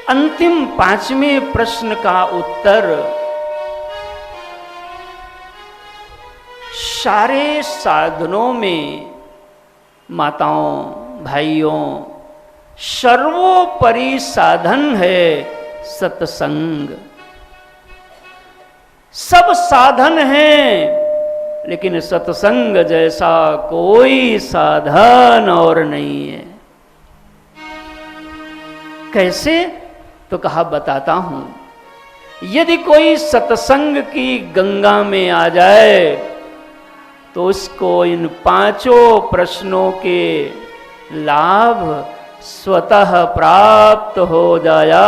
अंतिम 5वें प्रश्न का उत्तर सारे साधनों में माताओं भाइयों सर्वोपरि साधन है सत्संग। सब साधन हैं लेकिन सत्संग जैसा कोई साधन और नहीं है। कैसे? तो कहा बताता हूं। यदि कोई सत्संग की गंगा में आ जाए तो उसको इन 5 प्रश्नों के लाभ स्वतः प्राप्त हो जाया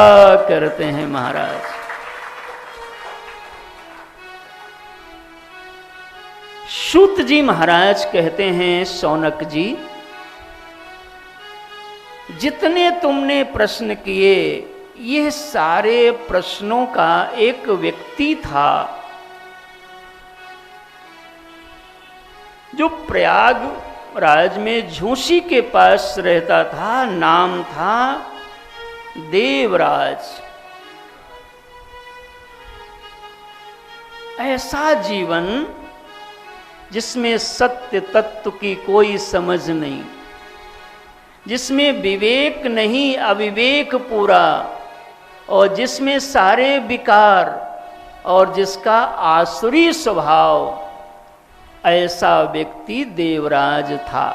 करते हैं महाराज। सूत जी महाराज कहते हैं, शौनक जी जितने तुमने प्रश्न किए ये सारे प्रश्नों का एक व्यक्ति था जो प्रयागराज में झूसी के पास रहता था। नाम था देवराज। ऐसा जीवन जिसमें सत्य तत्व की कोई समझ नहीं, जिसमें विवेक नहीं अविवेक पूरा, और जिसमें सारे विकार और जिसका आसुरी स्वभाव, ऐसा व्यक्ति देवराज था।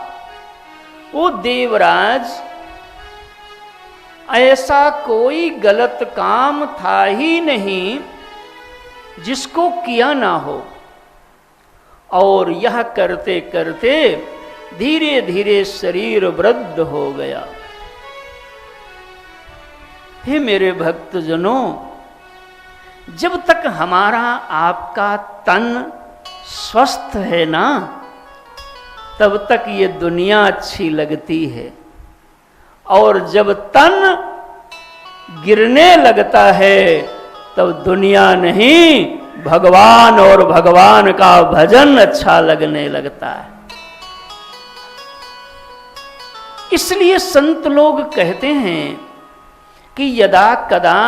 वो देवराज ऐसा कोई गलत काम था ही नहीं जिसको किया ना हो, और यह करते करते धीरे धीरे शरीर वृद्ध हो गया। हे मेरे भक्तजनों, जब तक हमारा आपका तन स्वस्थ है ना तब तक ये दुनिया अच्छी लगती है, और जब तन गिरने लगता है तब दुनिया नहीं भगवान और भगवान का भजन अच्छा लगने लगता है। इसलिए संत लोग कहते हैं कि यदा कदा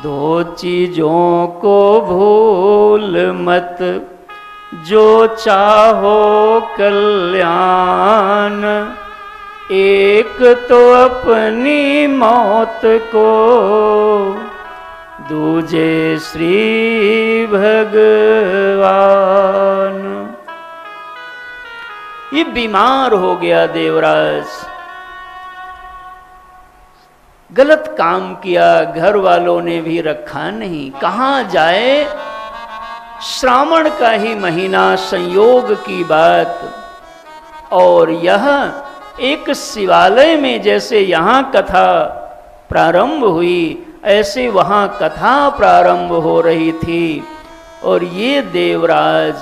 2 चीजों को भूल मत, जो चाहो कल्याण, एक तो अपनी मौत को, दूजे श्री भगवान। ये बीमार हो गया देवराज, गलत काम किया, घर वालों ने भी रखा नहीं, कहाँ जाए। श्रावण का ही महीना, संयोग की बात, और यह एक शिवालय में जैसे यहाँ कथा प्रारंभ हुई ऐसे वहाँ कथा प्रारंभ हो रही थी, और ये देवराज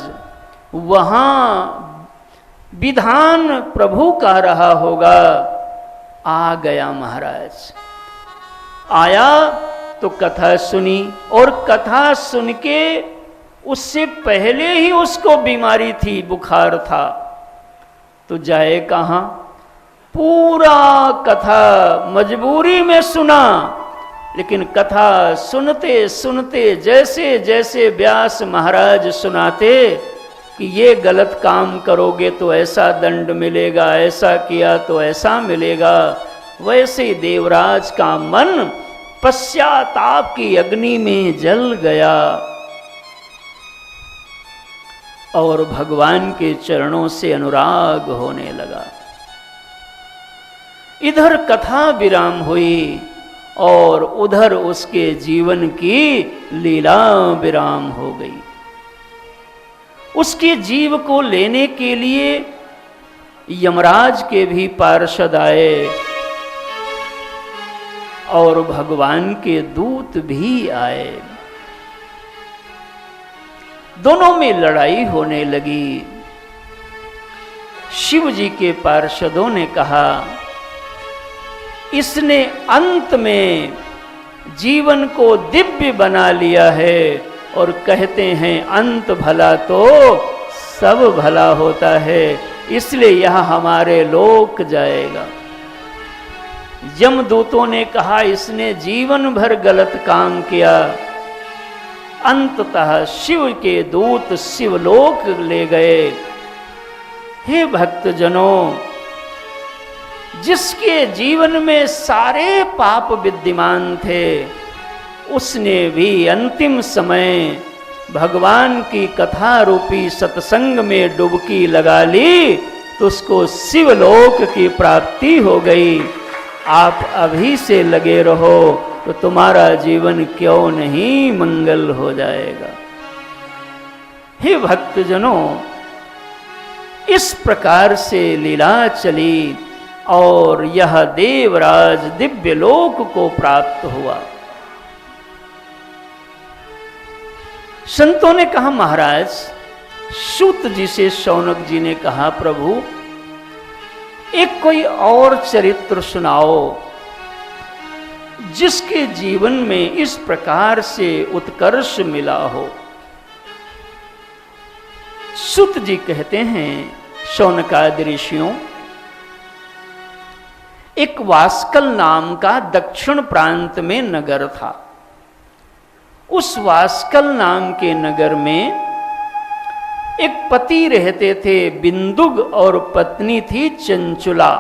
वहाँ विधान प्रभु का रहा होगा। आ गया महाराज, आया तो कथा सुनी, और कथा सुन के उससे पहले ही उसको बीमारी थी, बुखार था, तो जाए कहाँ। पूरा कथा मजबूरी में सुना, लेकिन कथा सुनते सुनते जैसे जैसे व्यास महाराज सुनाते कि ये गलत काम करोगे तो ऐसा दंड मिलेगा, ऐसा किया तो ऐसा मिलेगा, वैसे देवराज का मन पश्चाताप की अग्नि में जल गया और भगवान के चरणों से अनुराग होने लगा। इधर कथा विराम हुई और उधर उसके जीवन की लीला विराम हो गई। उसके जीव को लेने के लिए यमराज के भी पार्षद आए और भगवान के दूत भी आए। दोनों में लड़ाई होने लगी। शिव जी के पार्षदों ने कहा, इसने अंत में जीवन को दिव्य बना लिया है, और कहते हैं अंत भला तो सब भला होता है, इसलिए यह हमारे लोक जाएगा। यमदूतों ने कहा इसने जीवन भर गलत काम किया। अंततः शिव के दूत शिवलोक ले गए। हे भक्तजनों, जिसके जीवन में सारे पाप विद्यमान थे, उसने भी अंतिम समय भगवान की कथा रूपी सत्संग में डुबकी लगा ली तो उसको शिवलोक की प्राप्ति हो गई। आप अभी से लगे रहो तो तुम्हारा जीवन क्यों नहीं मंगल हो जाएगा। हे भक्तजनों, इस प्रकार से लीला चली और यह देवराज दिव्य लोक को प्राप्त हुआ। संतों ने कहा महाराज, सूत जी से शौनक जी ने कहा प्रभु एक कोई और चरित्र सुनाओ जिसके जीवन में इस प्रकार से उत्कर्ष मिला हो। सूत जी कहते हैं शौनकादि ऋषियों, एक वास्कल नाम का दक्षिण प्रांत में नगर था। उस वास्कल नाम के नगर में एक पति रहते थे बिंदुग और पत्नी थी चंचुला।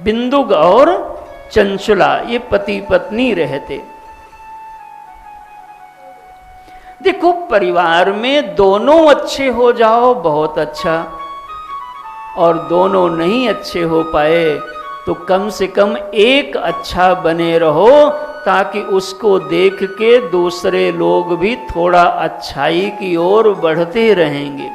बिंदुग और चंचुला ये पति पत्नी रहते। देखो, परिवार में दोनों अच्छे हो जाओ बहुत अच्छा, और दोनों नहीं अच्छे हो पाए तो कम से कम एक अच्छा बने रहो, ताकि उसको देख के दूसरे लोग भी थोड़ा अच्छाई की ओर बढ़ते रहेंगे।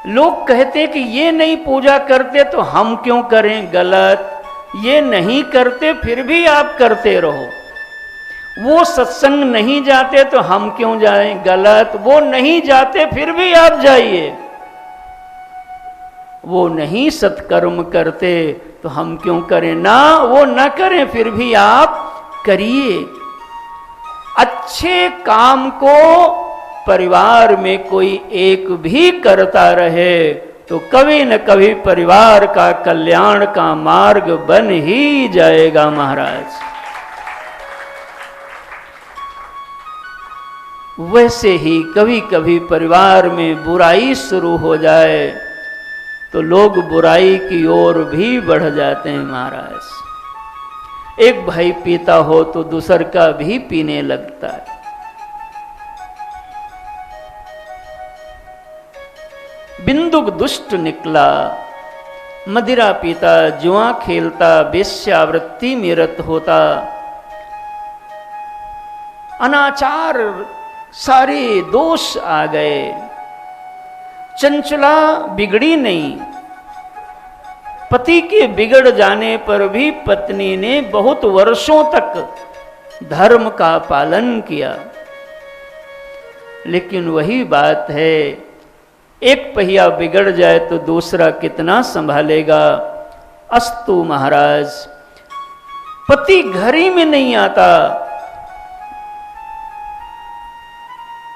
लोग कहते कि ये नहीं पूजा करते तो हम क्यों करें, गलत। ये नहीं करते फिर भी आप करते रहो। वो सत्संग नहीं जाते तो हम क्यों जाएं, गलत। वो नहीं जाते फिर भी आप जाइए। वो नहीं सत्कर्म करते तो हम क्यों करें, ना वो ना करें फिर भी आप करिए। अच्छे काम को परिवार में कोई एक भी करता रहे तो कभी न कभी परिवार का कल्याण का मार्ग बन ही जाएगा महाराज। वैसे ही कभी कभी परिवार में बुराई शुरू हो जाए तो लोग बुराई की ओर भी बढ़ जाते हैं महाराज। एक भाई पीता हो तो दूसर का भी पीने लगता है। बिंदुक दुष्ट निकला, मदिरा पीता, जुआ खेलता, वेश्यावृत्ति में रत होता, अनाचार सारे दोष आ गए। चंचला बिगड़ी नहीं, पति के बिगड़ जाने पर भी पत्नी ने बहुत वर्षों तक धर्म का पालन किया। लेकिन वही बात है, एक पहिया बिगड़ जाए तो दूसरा कितना संभालेगा। अस्तु महाराज, पति घर ही में नहीं आता।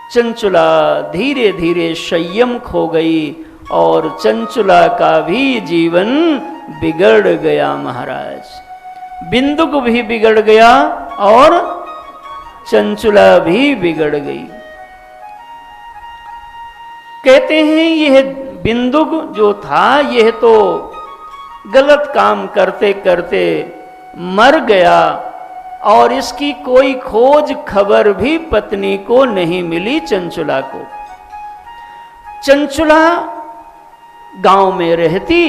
चंचुला धीरे धीरे संयम खो गई और चंचुला का भी जीवन बिगड़ गया महाराज। बिंदुक भी बिगड़ गया और चंचुला भी बिगड़ गई। कहते हैं यह बिंदुक जो था यह तो गलत काम करते करते मर गया और इसकी कोई खोज खबर भी पत्नी को नहीं मिली चंचुला को। चंचुला गांव में रहती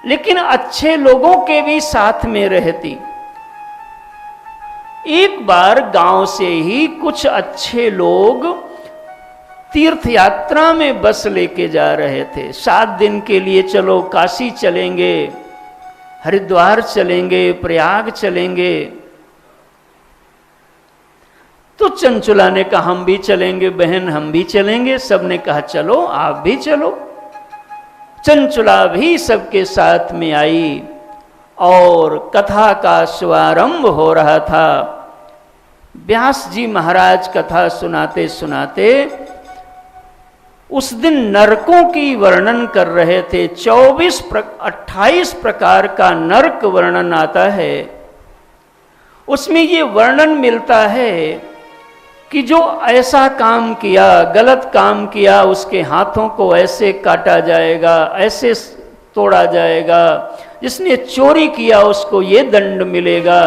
लेकिन अच्छे लोगों के भी साथ में रहती। एक बार गांव से ही कुछ अच्छे लोग तीर्थ यात्रा में बस लेके जा रहे थे। 7 दिन के लिए चलो काशी चलेंगे, हरिद्वार चलेंगे, प्रयाग चलेंगे। तो चंचुला ने कहा हम भी चलेंगे बहन, हम भी चलेंगे। सबने कहा चलो आप भी चलो। चंचुला भी सबके साथ में आई और कथा का शुभारंभ हो रहा था। व्यास जी महाराज कथा सुनाते सुनाते उस दिन नरकों की वर्णन कर रहे थे। 28 प्रकार का नरक वर्णन आता है। उसमें ये वर्णन मिलता है कि जो ऐसा काम किया, गलत काम किया, उसके हाथों को ऐसे काटा जाएगा, ऐसे तोड़ा जाएगा। जिसने चोरी किया उसको ये दंड मिलेगा।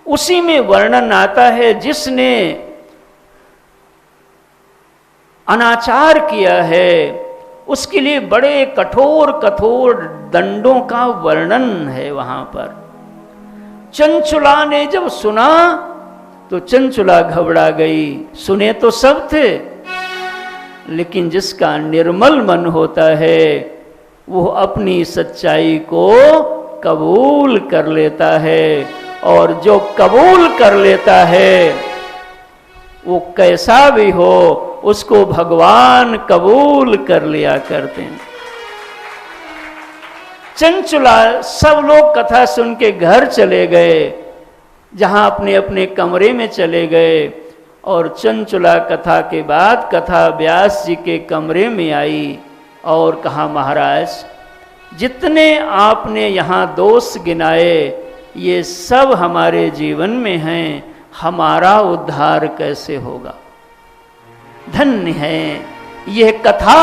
उसी में वर्णन आता है जिसने अनाचार किया है उसके लिए बड़े कठोर कठोर दंडों का वर्णन है वहां पर। चंचुला ने जब सुना तो चंचुला घबरा गई। सुने तो सब थे, लेकिन जिसका निर्मल मन होता है वो अपनी सच्चाई को कबूल कर लेता है, और जो कबूल कर लेता है वो कैसा भी हो उसको भगवान कबूल कर लिया करते हैं। चंचुला, सब लोग कथा सुन के घर चले गए, जहां अपने अपने कमरे में चले गए। और चंचुला कथा के बाद कथा व्यास जी के कमरे में आई और कहा, महाराज जितने आपने यहाँ दोष गिनाए ये सब हमारे जीवन में हैं, हमारा उद्धार कैसे होगा। धन्य है यह कथा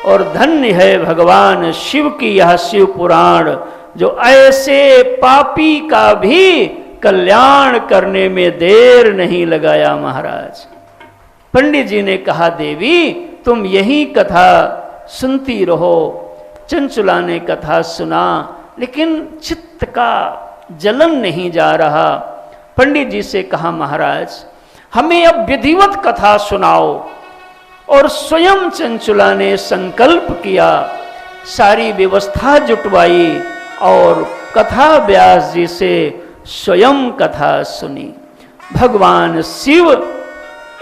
और धन्य है भगवान शिव की यह शिव पुराण, जो ऐसे पापी का भी कल्याण करने में देर नहीं लगाया। महाराज पंडित जी ने कहा, देवी तुम यही कथा सुनती रहो। चंचुला ने कथा सुना, लेकिन चित्त का जलन नहीं जा रहा। पंडित जी से कहा, महाराज हमें अब विधिवत कथा सुनाओ। और स्वयं चंचुला ने संकल्प किया, सारी व्यवस्था जुटवाई और कथा व्यास जी से स्वयं कथा सुनी। भगवान शिव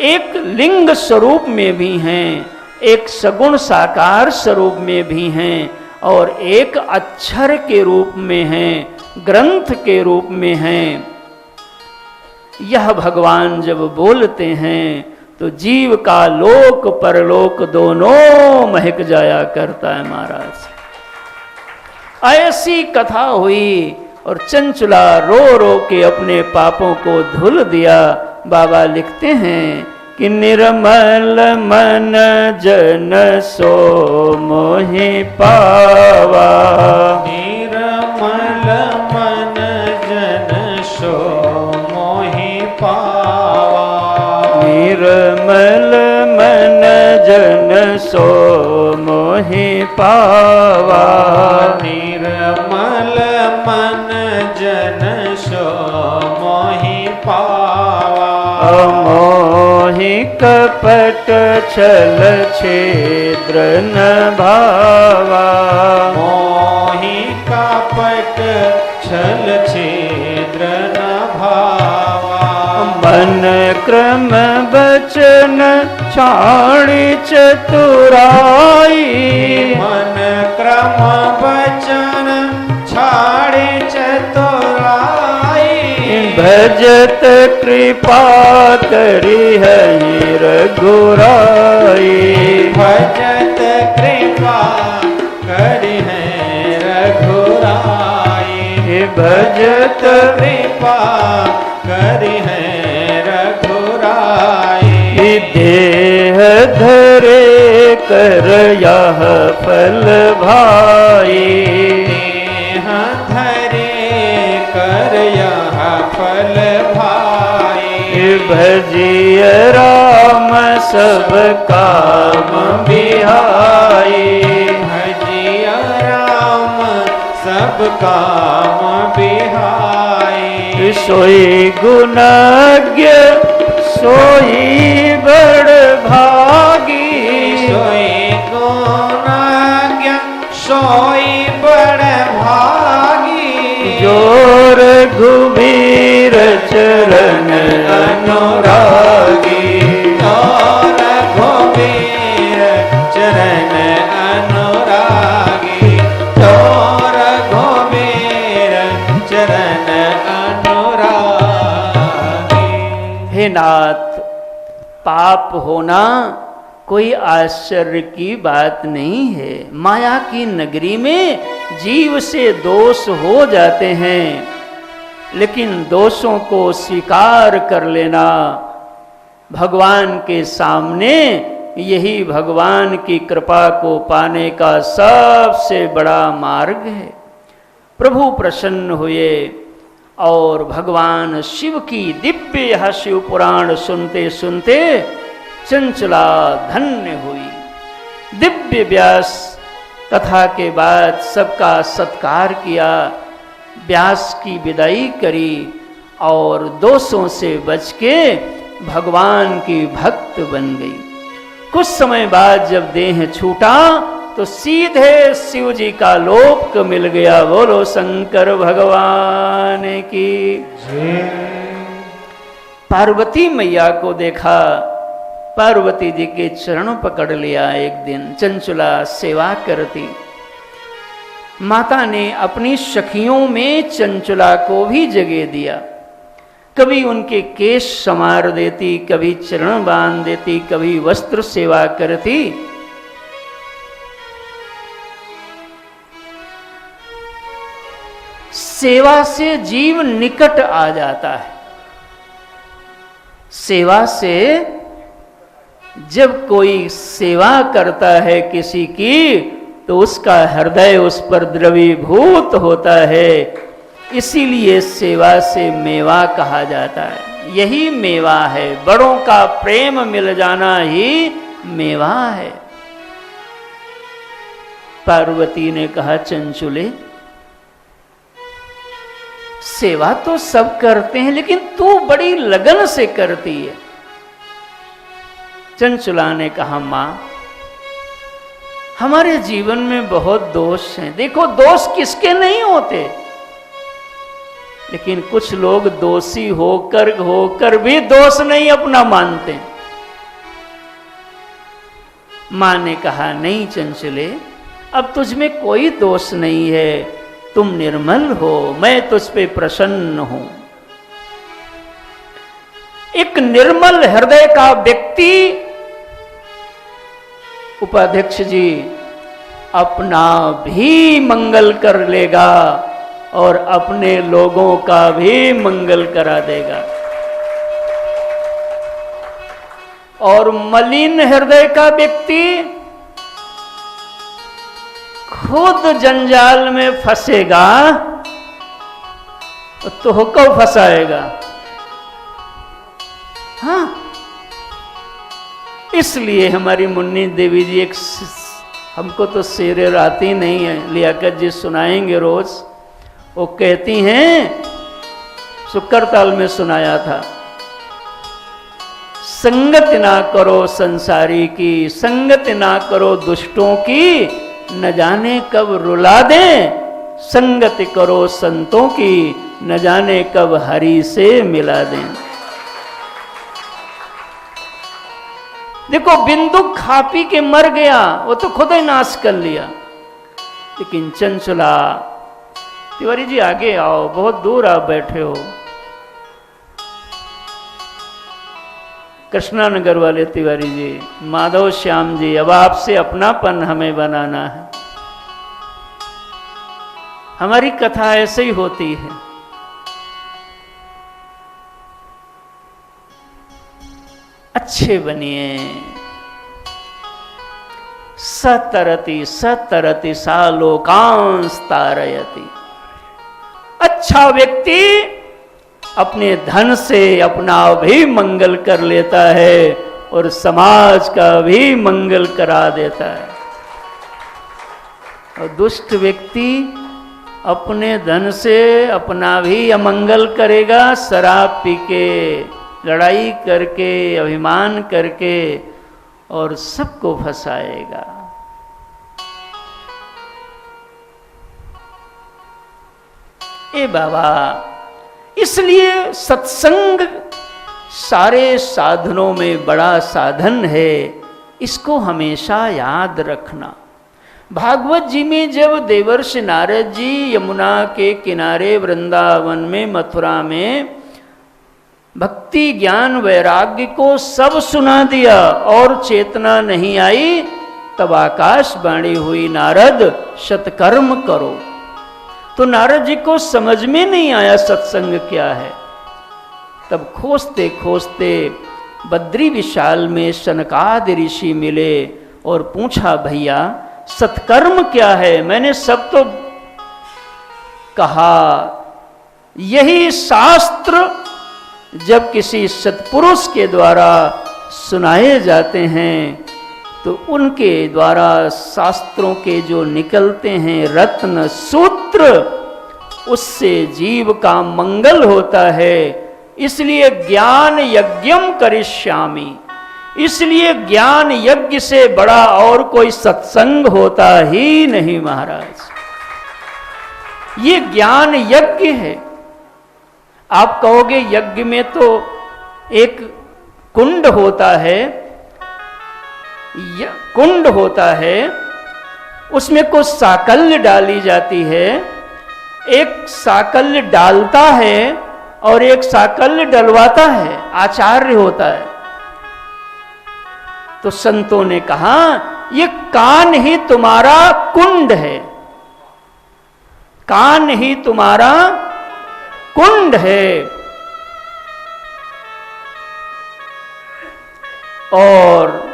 एक लिंग स्वरूप में भी हैं, एक सगुण साकार स्वरूप में भी हैं, और एक अक्षर के रूप में हैं, ग्रंथ के रूप में हैं। यह भगवान जब बोलते हैं तो जीव का लोक परलोक दोनों महक जाया करता है। महाराज ऐसी कथा हुई और चंचुला रो रो के अपने पापों को धुल दिया। बाबा लिखते हैं कि निर्मल मन जन सो मोहि पावा, निर्मल मन जन सो मोहि पावा, निर्मल मन जन सो मोहि पावा, निर्मल मन जन सो मोहि पावा, मोहि कपट छल छिद्र न भावा, मोहि कपट छल छिद्र न भावा, मन क्रम बचन छाणी चतुराई, मन क्रम बचन छाड़े चतुराई, भजत कृपा करी है रघुराई, भजत कृपा करी है रघुराई, भजत कृपा करी है रघुराई, देह धरे कर यह फल भाई, देह धरे कर यह फल भाई, भजिय राम सब काम बिहाई, भजिय राम सब काम बिहाई, सोई गुणज्ञ सोई बड़ भागी, सोई गुणज्ञ सोई बड़ भागी, जो रघुवीर चरण अनुरागी, जो रघुवीर चरण अनुरागी, जो रघुवीर चरण अनुरागी। हे नाथ, पाप होना कोई आश्चर्य की बात नहीं है। माया की नगरी में जीव से दोष हो जाते हैं, लेकिन दोषों को स्वीकार कर लेना भगवान के सामने यही भगवान की कृपा को पाने का सबसे बड़ा मार्ग है। प्रभु प्रसन्न हुए और भगवान शिव की दिव्य यह शिव पुराण सुनते सुनते चंचला धन्य हुई। दिव्य व्यास कथा के बाद सबका सत्कार किया, व्यास की विदाई करी और दोषों से बच के भगवान की भक्त बन गई। कुछ समय बाद जब देह छूटा तो सीधे शिव जी का लोक मिल गया। बोलो शंकर भगवान की। पार्वती मैया को देखा, पार्वती जी के चरण पकड़ लिया। एक दिन चंचला सेवा करती, माता ने अपनी सखियों में चंचला को भी जगह दिया। कभी उनके केश संवार देती, कभी चरण बांध देती, कभी वस्त्र सेवा करती। सेवा से जीव निकट आ जाता है। सेवा से जब कोई सेवा करता है किसी की, तो उसका हृदय उस पर द्रवीभूत होता है। इसीलिए सेवा से मेवा कहा जाता है। यही मेवा है, बड़ों का प्रेम मिल जाना ही मेवा है। पार्वती ने कहा, चंचुले सेवा तो सब करते हैं, लेकिन तू बड़ी लगन से करती है। चंचुला ने कहा, मां हमारे जीवन में बहुत दोष हैं। देखो दोष किसके नहीं होते, लेकिन कुछ लोग दोषी होकर भी दोष नहीं अपना मानते। मां ने कहा, नहीं चंचले, अब तुझ में कोई दोष नहीं है, तुम निर्मल हो, मैं तुझ पे प्रसन्न हूं। एक निर्मल हृदय का व्यक्ति, उपाध्यक्ष जी, अपना भी मंगल कर लेगा और अपने लोगों का भी मंगल करा देगा। और मलिन हृदय का व्यक्ति खुद जंजाल में फंसेगा तो कब फंसाएगा। हाँ, इसलिए हमारी मुन्नी देवी जी एक, हमको तो शेर आती नहीं है, लियाकत जी सुनाएंगे रोज। वो कहती हैं, शुक्रताल में सुनाया था, संगत ना करो संसारी की, संगत ना करो दुष्टों की, न जाने कब रुला दे, संगत करो संतों की, न जाने कब हरि से मिला दें। देखो बिंदु खा पी के मर गया, वो तो खुद ही नाश कर लिया। लेकिन चंचला, तिवारी जी आगे आओ, बहुत दूर आप बैठे हो। कृष्णानगर वाले तिवारी जी, माधव श्याम जी, अब आपसे अपनापन हमें बनाना है। हमारी कथा ऐसे ही होती है। अच्छे बनिए। सतरति सतरति सा लोकांश तारयति। अच्छा व्यक्ति अपने धन से अपना भी मंगल कर लेता है और समाज का भी मंगल करा देता है। और दुष्ट व्यक्ति अपने धन से अपना भी अमंगल करेगा, शराब पी के, लड़ाई करके, अभिमान करके, और सबको फंसाएगा। ए बाबा, इसलिए सत्संग सारे साधनों में बड़ा साधन है, इसको हमेशा याद रखना। भागवत जी में जब देवर्षि नारद जी यमुना के किनारे वृंदावन में, मथुरा में भक्ति ज्ञान वैराग्य को सब सुना दिया और चेतना नहीं आई, तब आकाशवाणी हुई, नारद सत्कर्म करो। तो नारद जी को समझ में नहीं आया सत्संग क्या है। तब खोजते खोजते बद्री विशाल में सनकादि ऋषि मिले और पूछा, भैया सत्कर्म क्या है? मैंने सब तो कहा, यही शास्त्र जब किसी सत्पुरुष के द्वारा सुनाए जाते हैं तो उनके द्वारा शास्त्रों के जो निकलते हैं रत्न सूत्र, उससे जीव का मंगल होता है। इसलिए ज्ञान यज्ञम करिष्यामि, इसलिए ज्ञान यज्ञ से बड़ा और कोई सत्संग होता ही नहीं महाराज। ये ज्ञान यज्ञ है। आप कहोगे यज्ञ में तो एक कुंड होता है, कुंड होता है, उसमें कुछ साकल्य डाली जाती है, एक साकल्य डालता है और एक साकल्य डलवाता है, आचार्य होता है। तो संतों ने कहा ये कान ही तुम्हारा कुंड है, कान ही तुम्हारा कुंड है। और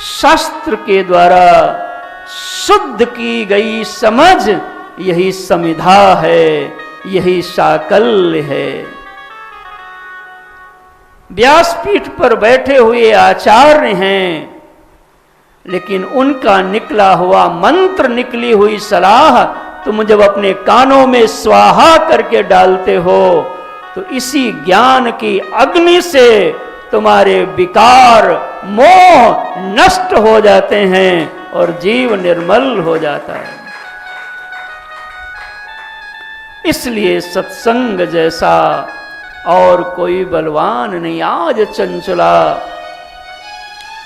शास्त्र के द्वारा शुद्ध की गई समझ यही समिधा है, यही साकल्य है। व्यासपीठ पर बैठे हुए आचार्य हैं, लेकिन उनका निकला हुआ मंत्र, निकली हुई सलाह तुम जब अपने कानों में स्वाहा करके डालते हो तो इसी ज्ञान की अग्नि से तुम्हारे विकार मोह नष्ट हो जाते हैं और जीव निर्मल हो जाता है। इसलिए सत्संग जैसा और कोई बलवान नहीं। आज चंचला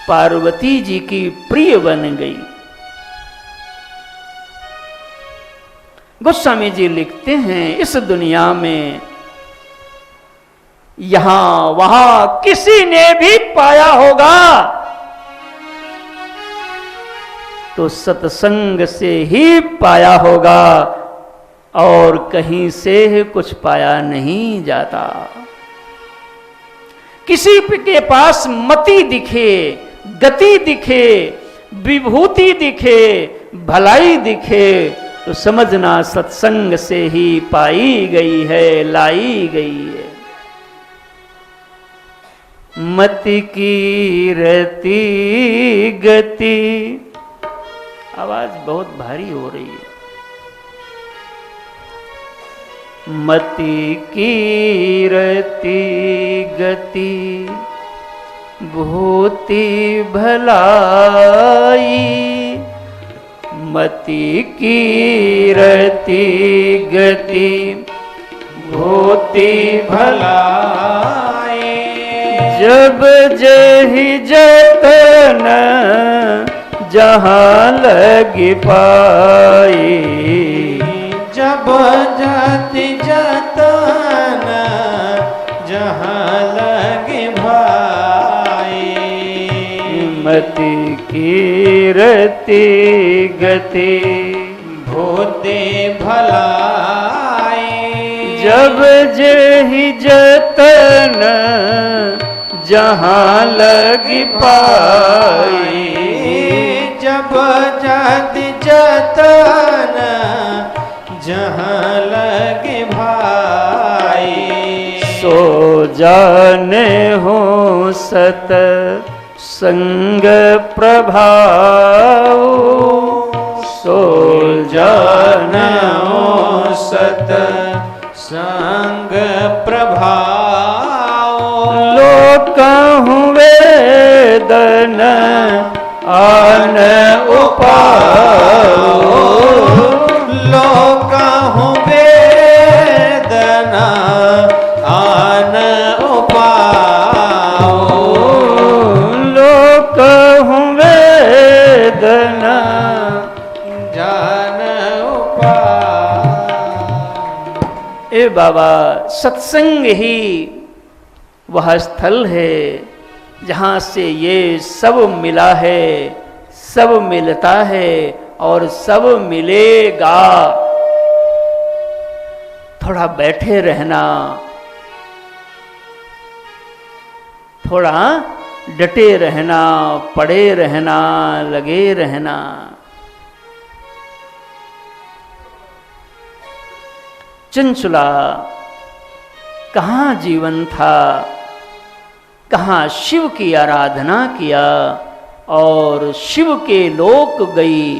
पार्वती जी की प्रिय बन गई। गोस्वामी जी लिखते हैं, इस दुनिया में यहां वहां किसी ने भी पाया होगा तो सत्संग से ही पाया होगा और कहीं से कुछ पाया नहीं जाता। किसी के पास मति दिखे, गति दिखे, विभूति दिखे, भलाई दिखे तो समझना सत्संग से ही पाई गई है, लाई गई है। मति की रति गति, आवाज बहुत भारी हो रही है। मति की रति गति भूति भलाई, मति की रति गति भूति भलाई, जब जहि जतन जहाँ लग पाई, जब जाति जतन जहाँ लगे भाई, मति की रति गति भूति भलाई, जब जहि जतन जहाँ लग पाई, जब जाति जतन जहाँ लगे भाई, सो जाने हो सत संग प्रभाव, सो जाने हो सत संग प्रभाव, लोकहु वेदन आन उपाओ, लोकहु वेदना आन उपाओ, लोकहु वेदना जान उपाओ। ए बाबा, सत्संग ही वह स्थल है जहाँ से ये सब मिला है, सब मिलता है और सब मिलेगा। थोड़ा बैठे रहना, थोड़ा डटे रहना, पड़े रहना, लगे रहना। चंचुला कहाँ जीवन था, कहाँ शिव की आराधना किया और शिव के लोक गई,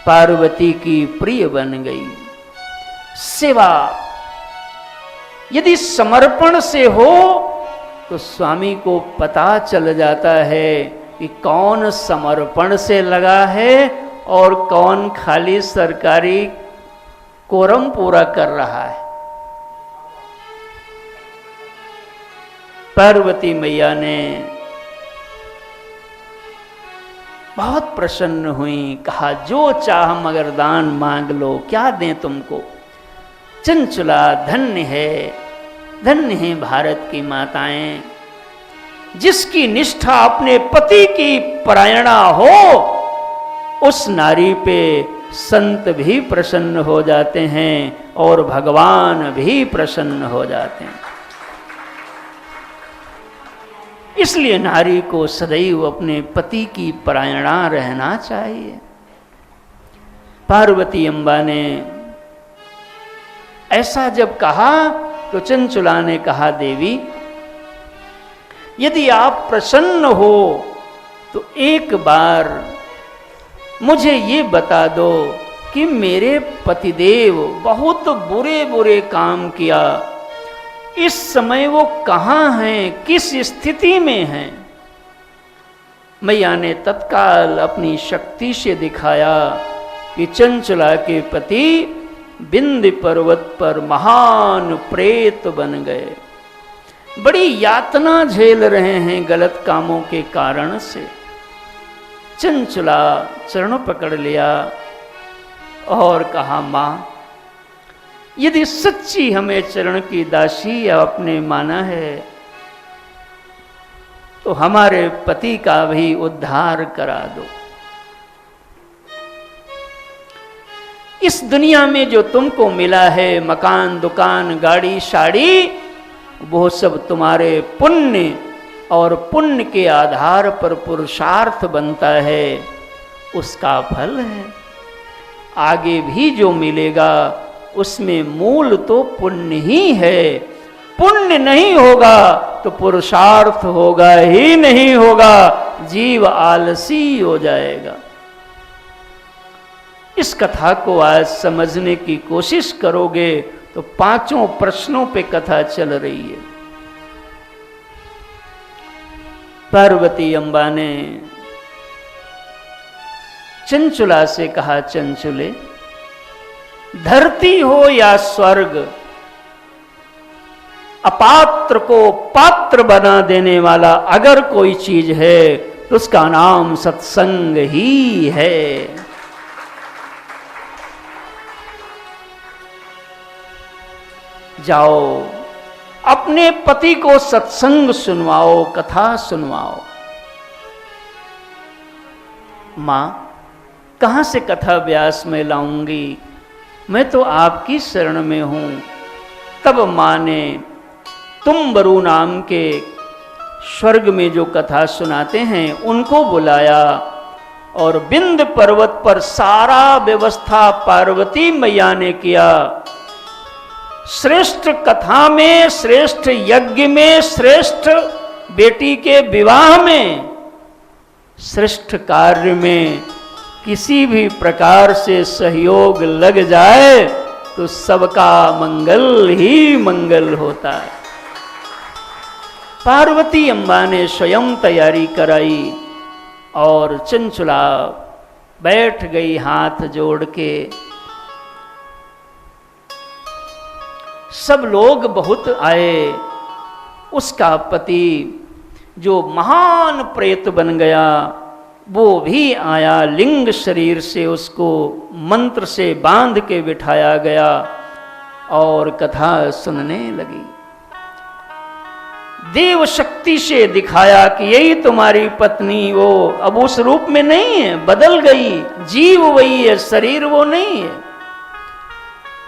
पार्वती की प्रिय बन गई। सेवा यदि समर्पण से हो तो स्वामी को पता चल जाता है कि कौन समर्पण से लगा है और कौन खाली सरकारी कोरम पूरा कर रहा है। पार्वती मैया ने बहुत प्रसन्न हुई, कहा जो चाह मगर दान मांग लो, क्या दें तुमको। चंचुला धन्य है, धन्य है भारत की माताएं, जिसकी निष्ठा अपने पति की परायणा हो, उस नारी पे संत भी प्रसन्न हो जाते हैं और भगवान भी प्रसन्न हो जाते हैं। इसलिए नारी को सदैव अपने पति की परायणा रहना चाहिए। पार्वती अम्बा ने ऐसा जब कहा तो चंचुला ने कहा, देवी यदि आप प्रसन्न हो तो एक बार मुझे ये बता दो कि मेरे पतिदेव बहुत बुरे बुरे काम किया, इस समय वो कहाँ हैं, किस स्थिति में हैं। मैया ने तत्काल अपनी शक्ति से दिखाया कि चंचला के पति विंध्य पर्वत पर महान प्रेत बन गए, बड़ी यातना झेल रहे हैं गलत कामों के कारण से। चंचला चरण पकड़ लिया और कहा, माँ यदि सच्ची हमें चरण की दासी आपने माना है तो हमारे पति का भी उद्धार करा दो। इस दुनिया में जो तुमको मिला है, मकान, दुकान, गाड़ी, साड़ी, वो सब तुम्हारे पुण्य और पुण्य के आधार पर पुरुषार्थ बनता है, उसका फल है। आगे भी जो मिलेगा उसमें मूल तो पुण्य ही है। पुण्य नहीं होगा तो पुरुषार्थ होगा ही नहीं होगा, जीव आलसी हो जाएगा। इस कथा को आज समझने की कोशिश करोगे तो पांचों प्रश्नों पे कथा चल रही है। पार्वती अम्बा ने चंचुला से कहा, चंचुले धरती हो या स्वर्ग, अपात्र को पात्र बना देने वाला अगर कोई चीज है तो उसका नाम सत्संग ही है। जाओ अपने पति को सत्संग सुनवाओ, कथा सुनवाओ। मां कहां से कथा व्यास में लाऊंगी, मैं तो आपकी शरण में हूं। तब मां ने तुम्बरु नाम के स्वर्ग में जो कथा सुनाते हैं उनको बुलाया और विंध्य पर्वत पर सारा व्यवस्था पार्वती मैया ने किया। श्रेष्ठ कथा में, श्रेष्ठ यज्ञ में, श्रेष्ठ बेटी के विवाह में, श्रेष्ठ कार्य में किसी भी प्रकार से सहयोग लग जाए तो सबका मंगल ही मंगल होता है। पार्वती अम्बा ने स्वयं तैयारी कराई और चंचुला बैठ गई हाथ जोड़ के। सब लोग बहुत आए। उसका पति जो महान प्रेत बन गया वो भी आया। लिंग शरीर से उसको मंत्र से बांध के बिठाया गया और कथा सुनने लगी। देव शक्ति से दिखाया कि यही तुम्हारी पत्नी, वो अब उस रूप में नहीं है, बदल गई, जीव वही है, शरीर वो नहीं है।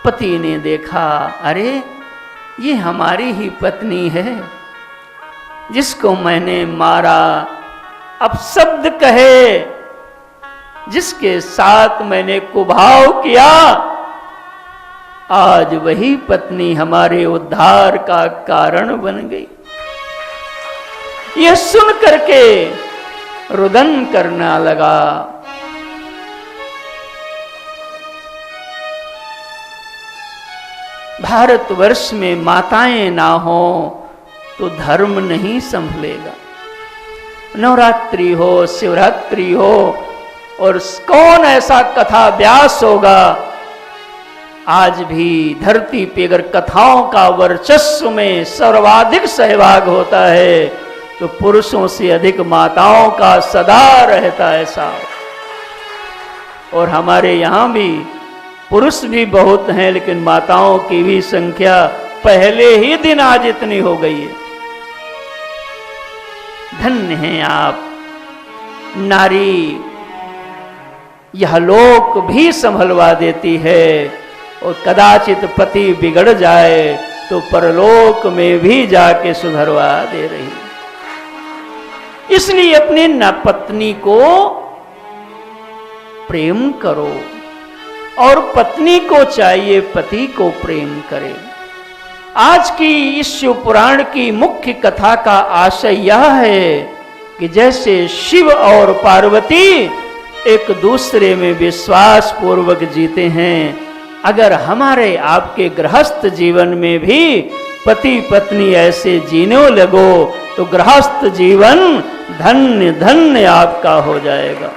पति ने देखा, अरे ये हमारी ही पत्नी है जिसको मैंने मारा, अपशब्द कहे, जिसके साथ मैंने कुभाव किया, आज वही पत्नी हमारे उद्धार का कारण बन गई। यह सुन करके रुदन करना लगा। भारतवर्ष में माताएं ना हो तो धर्म नहीं संभलेगा। नवरात्रि हो, शिवरात्रि हो, और कौन ऐसा कथा व्यास होगा। आज भी धरती पे अगर कथाओं का वर्चस्व में सर्वाधिक सहभाग होता है तो पुरुषों से अधिक माताओं का सदा रहता है साथ। और हमारे यहाँ भी पुरुष भी बहुत हैं, लेकिन माताओं की भी संख्या पहले ही दिन आज इतनी हो गई है। धन्य हैं आप नारी, यह लोक भी संभलवा देती है, और कदाचित पति बिगड़ जाए तो परलोक में भी जाके सुधरवा दे रही। इसलिए अपनी न पत्नी को प्रेम करो, और पत्नी को चाहिए पति को प्रेम करे। आज की इस शिव पुराण की मुख्य कथा का आशय यह है कि जैसे शिव और पार्वती एक दूसरे में विश्वास पूर्वक जीते हैं, अगर हमारे आपके गृहस्थ जीवन में भी पति पत्नी ऐसे जीने लगो तो गृहस्थ जीवन धन्य धन्य आपका हो जाएगा।